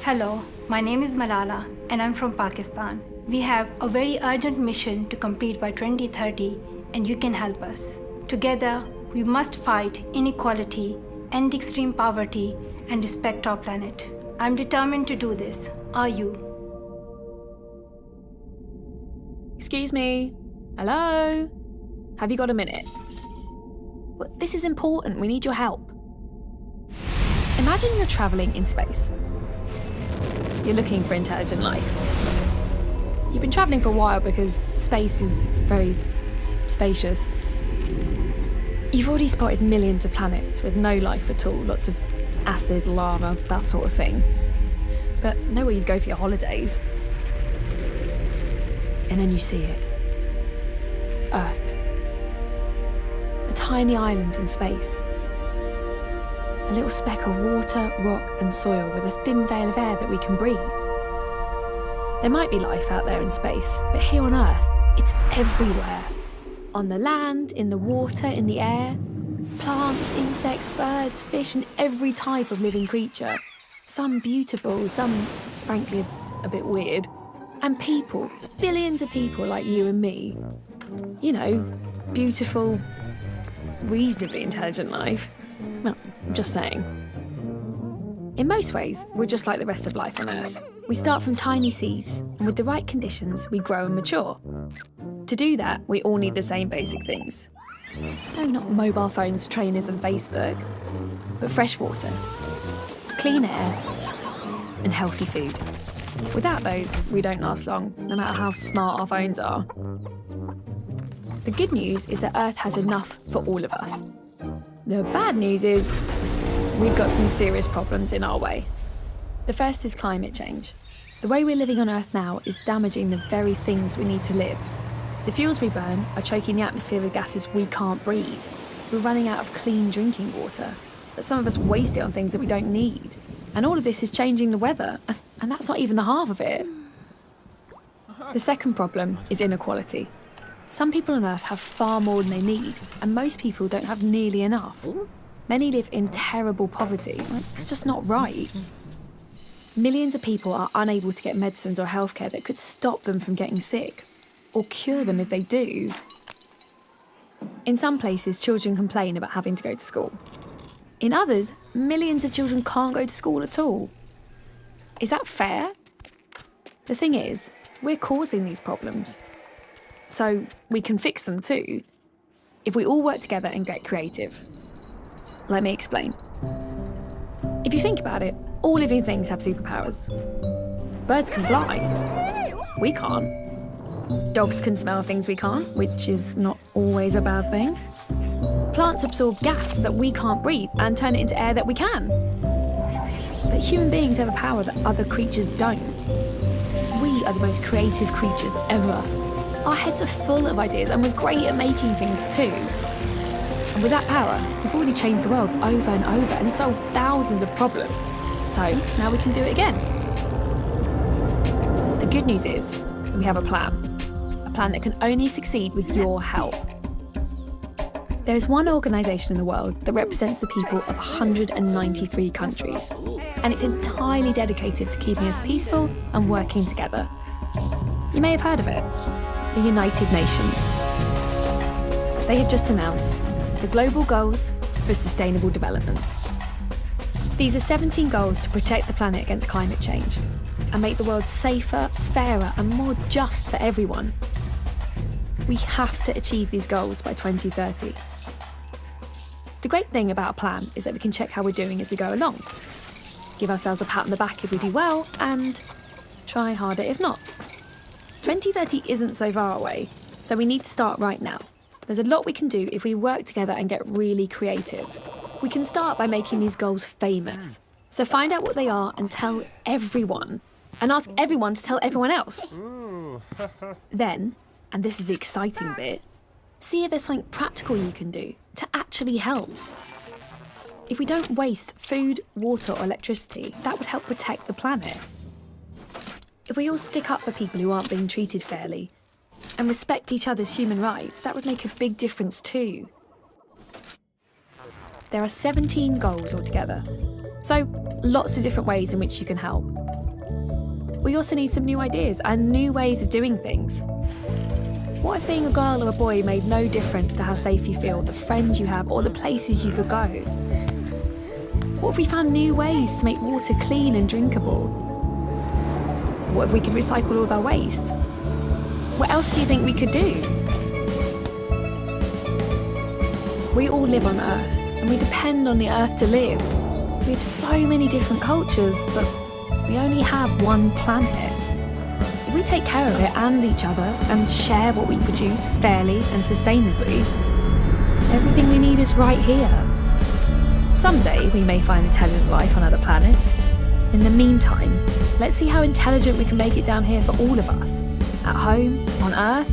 Hello, my name is Malala and I'm from Pakistan. We have a very urgent mission to complete by 2030 and you can help us. Together, we must fight inequality, end extreme poverty and respect our planet. I'm determined to do this. Are you? Excuse me. Hello? Have you got a minute? Well, this is important. We need your help. Imagine you're traveling in space. You're looking for intelligent life. You've been traveling for a while because space is very spacious. You've already spotted millions of planets with no life at all, lots of acid, lava, that sort of thing. But nowhere you'd go for your holidays. And then you see it. Earth. A tiny island in space. A little speck of water, rock and soil with a thin veil of air that we can breathe. There might be life out there in space, but here on Earth, it's everywhere. On the land, in the water, in the air. Plants, insects, birds, fish and every type of living creature. Some beautiful, some, frankly, a bit weird. And people, billions of people like you and me. You know, beautiful, reasonably intelligent life. Well, I'm just saying. In most ways, we're just like the rest of life on Earth. We start from tiny seeds, and with the right conditions, we grow and mature. To do that, we all need the same basic things. No, not mobile phones, trainers and Facebook, but fresh water, clean air, and healthy food. Without those, we don't last long, no matter how smart our phones are. The good news is that Earth has enough for all of us. The bad news is we've got some serious problems in our way. The first is climate change. The way we're living on Earth now is damaging the very things we need to live. The fuels we burn are choking the atmosphere with gases we can't breathe. We're running out of clean drinking water, but some of us waste it on things that we don't need. And all of this is changing the weather, and that's not even the half of it. The second problem is inequality. Some people on Earth have far more than they need, and most people don't have nearly enough. Many live in terrible poverty. It's just not right. Millions of people are unable to get medicines or healthcare that could stop them from getting sick, or cure them if they do. In some places, children complain about having to go to school. In others, millions of children can't go to school at all. Is that fair? The thing is, we're causing these problems. So we can fix them too, if we all work together and get creative. Let me explain. If you think about it, all living things have superpowers. Birds can fly. We can't. Dogs can smell things we can't, which is not always a bad thing. Plants absorb gas that we can't breathe and turn it into air that we can. But human beings have a power that other creatures don't. We are the most creative creatures ever. Our heads are full of ideas and we're great at making things too. And with that power, we've already changed the world over and over and solved thousands of problems. So now we can do it again. The good news is we have a plan that can only succeed with your help. There is one organisation in the world that represents the people of 193 countries, and it's entirely dedicated to keeping us peaceful and working together. You may have heard of it, the United Nations. They have just announced the Global Goals for Sustainable Development. These are 17 goals to protect the planet against climate change and make the world safer, fairer and more just for everyone. We have to achieve these goals by 2030. The great thing about a plan is that we can check how we're doing as we go along, give ourselves a pat on the back if we do well, and try harder if not. 2030 isn't so far away, so we need to start right now. There's a lot we can do if we work together and get really creative. We can start by making these goals famous. So find out what they are and tell everyone, and ask everyone to tell everyone else. Then, and this is the exciting bit, see if there's something practical you can do to actually help. If we don't waste food, water or electricity, that would help protect the planet. If we all stick up for people who aren't being treated fairly and respect each other's human rights, that would make a big difference too. There are 17 goals altogether, so lots of different ways in which you can help. We also need some new ideas and new ways of doing things. What if being a girl or a boy made no difference to how safe you feel, the friends you have, or the places you could go? What if we found new ways to make water clean and drinkable? What if we could recycle all of our waste? What else do you think we could do? We all live on Earth, and we depend on the Earth to live. We have so many different cultures, but we only have one planet. If we take care of it and each other and share what we produce fairly and sustainably, everything we need is right here. Someday we may find intelligent life on other planets. In the meantime, let's see how intelligent we can make it down here for all of us. At home, on Earth,